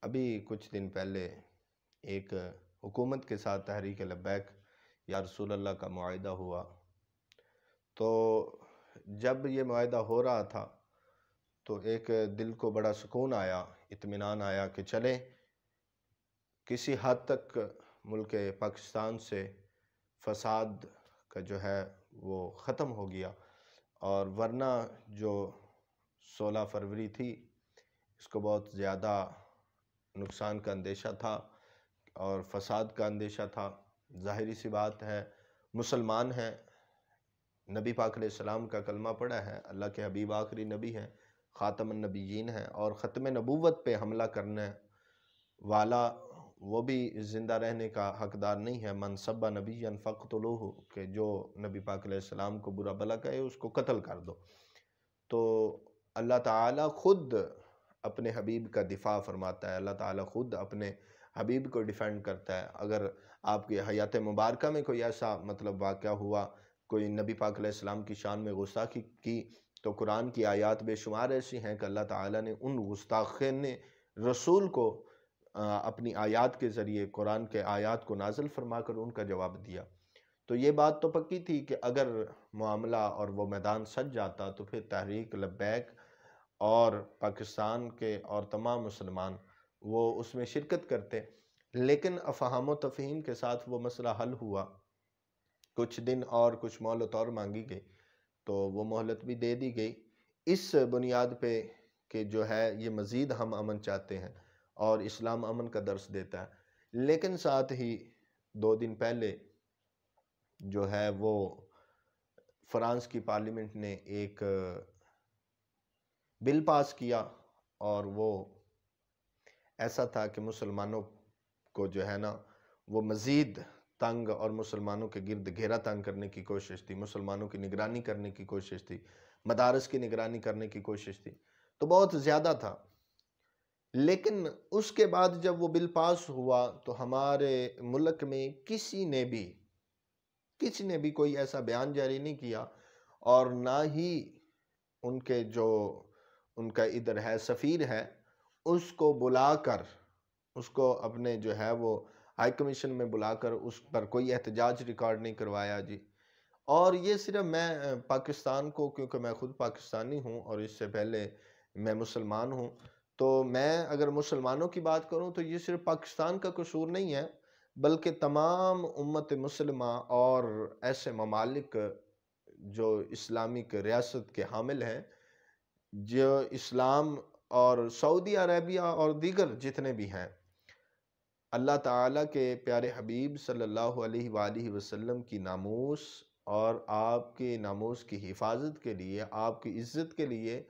ابھی کچھ دن پہلے ایک حکومت کے ساتھ تحریک لبیک یا رسول اللہ کا معاہدہ ہوا. تو جب یہ معاہدہ ہو رہا تھا تو ایک دل کو بڑا سکون آیا، اطمینان آیا کہ چلیں کسی حد تک ملک پاکستان سے فساد کا جو ہے وہ ختم ہو گیا. اور ورنہ جو 16 فروری تھی اس کو بہت زیادہ نقصان کا اندیشہ تھا اور فساد کا اندیشہ تھا. ظاہری سی بات ہے، مسلمان ہیں، نبی پاک علیہ السلام کا کلمہ پڑھا ہے، اللہ کے حبیب آخری نبی ہیں، خاتم النبیین ہیں، اور ختم نبوت پہ حملہ کرنے والا وہ بھی زندہ رہنے کا حقدار نہیں ہے. من سب نبیا فاقتلوہ، کہ جو نبی پاک علیہ السلام کو برا بھلا کہے اس کو قتل کر دو. تو اللہ تعالیٰ خود اپنے حبیب کا دفاع فرماتا ہے، اللہ تعالیٰ خود اپنے حبیب کو ڈیفینڈ کرتا ہے. اگر آپ کی حیات مبارکہ میں کوئی ایسا واقعہ ہوا، کوئی نبی پاک علیہ السلام کی شان میں گستاخی کی، تو قرآن کی آیات بے شمار ایسی ہیں کہ اللہ تعالیٰ نے ان گستاخین رسول کو اپنی آیات کے ذریعے، قرآن کے آیات کو نازل فرما کر ان کا جواب دیا. تو یہ بات تو پکی تھی کہ اگر معاملہ اور وہ میدان سج جاتا تو پھر تحریک لبیک اور پاکستان کے اور تمام مسلمان وہ اس میں شرکت کرتے. لیکن افہام و تفہیم کے ساتھ وہ مسئلہ حل ہوا. کچھ دن اور کچھ مہلت اور مانگی گئی تو وہ مہلت بھی دے دی گئی، اس بنیاد پہ کہ جو ہے یہ مزید ہم امن چاہتے ہیں اور اسلام امن کا درس دیتا ہے. لیکن ساتھ ہی 2 دن پہلے جو ہے وہ فرانس کی پارلیمنٹ نے ایک بل پاس کیا، اور وہ ایسا تھا کہ مسلمانوں کو جو ہے نا وہ مزید تنگ اور مسلمانوں کے گرد گھیرا تنگ کرنے کی کوشش تھی، مسلمانوں کی نگرانی کرنے کی کوشش تھی، مدارس کی نگرانی کرنے کی کوشش تھی. تو بہت زیادہ تھا. لیکن اس کے بعد جب وہ بل پاس ہوا تو ہمارے ملک میں کسی نے بھی کوئی ایسا بیان جاری نہیں کیا، اور نہ ہی ان کے جو ان کا ادھر ہے سفیر ہے اس کو بلا کر، اس کو اپنے جو ہے وہ ہائی کمیشن میں بلا کر اس پر کوئی احتجاج ریکارڈ نہیں کروایا جی. اور یہ صرف میں پاکستان کو، کیونکہ میں خود پاکستانی ہوں اور اس سے پہلے میں مسلمان ہوں، تو میں اگر مسلمانوں کی بات کروں تو یہ صرف پاکستان کا قصور نہیں ہے، بلکہ تمام امت مسلمہ اور ایسے ممالک جو اسلامک ریاست کے حامل ہیں، جو اسلام اور سعودی عربیہ اور دیگر جتنے بھی ہیں، اللہ تعالیٰ کے پیارے حبیب صلی اللہ علیہ وآلہ وسلم کی ناموس اور آپ کے ناموس کی حفاظت کے لیے، آپ کی عزت کے لیے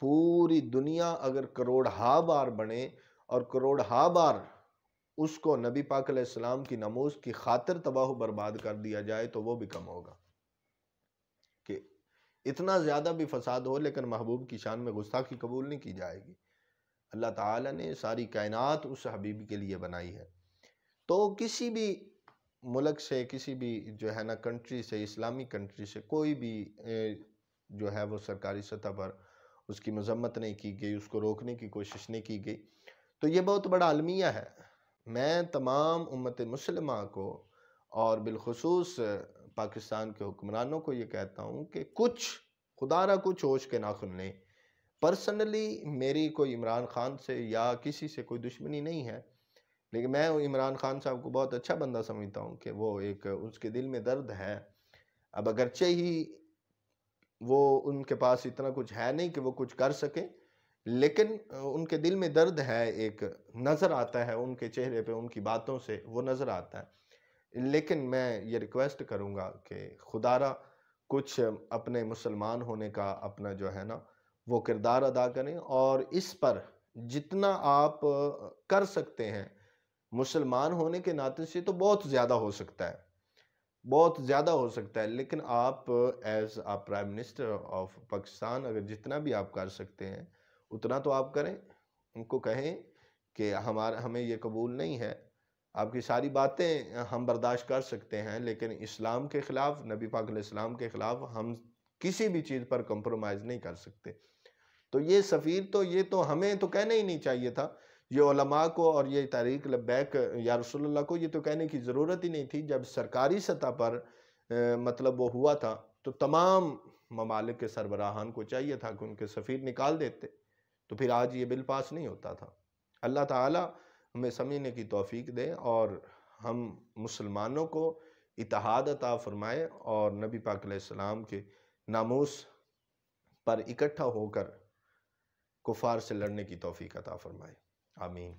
پوری دنیا اگر کروڑہا بار بنے اور کروڑہا بار اس کو نبی پاک علیہ السلام کی ناموس کی خاطر تباہ و برباد کر دیا جائے تو وہ بھی کم ہوگا. کہ اتنا زیادہ بھی فساد ہو لیکن محبوب کی شان میں گستاخی قبول نہیں کی جائے گی. اللہ تعالیٰ نے ساری کائنات اس حبیب کے لیے بنائی ہے. تو کسی بھی ملک سے، کسی بھی جو ہے نا کنٹری سے، اسلامی کنٹری سے کوئی بھی جو ہے وہ سرکاری سطح پر اس کی مذمت نہیں کی گئی، اس کو روکنے کی کوشش نہیں کی گئی. تو یہ بہت بڑا المیہ ہے. میں تمام امت مسلمہ کو اور بالخصوص پاکستان کے حکمرانوں کو یہ کہتا ہوں کہ خدا را کچھ ہوش کے ناخن لیں. پرسنلی میری کوئی عمران خان سے یا کسی سے کوئی دشمنی نہیں ہے، لیکن میں عمران خان صاحب کو بہت اچھا بندہ سمجھتا ہوں کہ وہ اس کے دل میں درد ہے. اب اگرچہ ہی وہ ان کے پاس اتنا کچھ ہے نہیں کہ وہ کچھ کر سکے، لیکن ان کے دل میں درد ہے، ایک نظر آتا ہے ان کے چہرے پہ، ان کی باتوں سے وہ نظر آتا ہے. لیکن میں یہ ریکویسٹ کروں گا کہ خدا را کچھ اپنے مسلمان ہونے کا اپنا جو ہے نا وہ کردار ادا کریں، اور اس پر جتنا آپ کر سکتے ہیں مسلمان ہونے کے ناطے سے تو بہت زیادہ ہو سکتا ہے، بہت زیادہ ہو سکتا ہے. لیکن آپ as prime minister of Pakistan اگر جتنا بھی آپ کر سکتے ہیں اتنا تو آپ کریں. ان کو کہیں کہ ہمیں یہ قبول نہیں ہے، آپ کی ساری باتیں ہم برداشت کر سکتے ہیں، لیکن اسلام کے خلاف، نبی پاک علیہ السلام کے خلاف ہم کسی بھی چیز پر کمپرومائز نہیں کر سکتے. تو یہ سفیر تو یہ تو ہمیں تو کہنا ہی نہیں چاہیے تھا. یہ علماء کو اور یہ تحریک لبیک یا رسول اللہ کو یہ تو کہنے کی ضرورت ہی نہیں تھی. جب سرکاری سطح پر مطلب وہ ہوا تھا تو تمام ممالک کے سربراہان کو چاہیے تھا کہ ان کے سفیر نکال دیتے، تو پھر آج یہ بل پاس نہیں ہوتا تھا. اللہ تعالی ہمیں سمجھنے کی توفیق دے اور ہم مسلمانوں کو اتحاد عطا فرمائے اور نبی پاک علیہ السلام کے ناموس پر اکٹھا ہو کر کفار سے لڑنے کی توفیق عطا فرمائے. آمین.